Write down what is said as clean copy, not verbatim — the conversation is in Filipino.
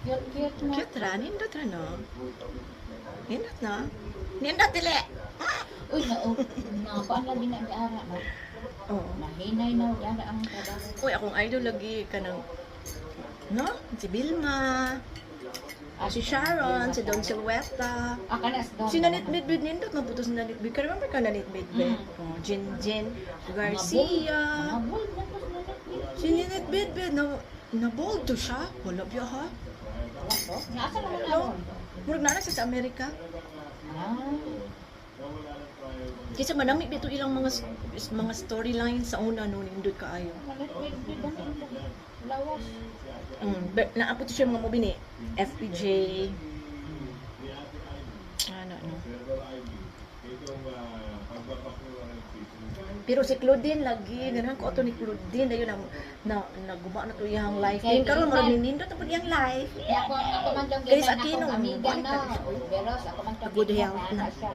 Cute na. Cute ra, nindot ra no. Nindot no. Nindot dili. Uy, nakuan lagi na di ara na. Oo. Nahinay na di ara ang trabaho. Uy, akong idol lagi kanang no? Si Vilma, si Sharon, si Don Silveta. Kana sa doon. Si Nanit Bidbid nindot na puto si Nanit Bidbid. Ka remember ka Nanit Bidbid? Oh, Jin Garcia. Mabul na ko sa nalit. Si Nanit Bidbid na bold to siya. Wala biya ha. Wala to. Nasa naman No. ako. Murag na siya sa Amerika. Ah. Kasi manami bito ilang mga storylines sa una no nindot kaayo. Nalit wait lawas. Naapot siya mga movie ni FPJ. Ano no. Pero si Claudine lagi ganahan ko ato ni Claudine dayon na naguma na to iyang life. Kay Karon Claudine. murag nindot na pud iyang life. Ako man tong Kay sa gitan Aquino, akong amiga balik na. na siya. Pero ako man tong Good gitan health na. siya.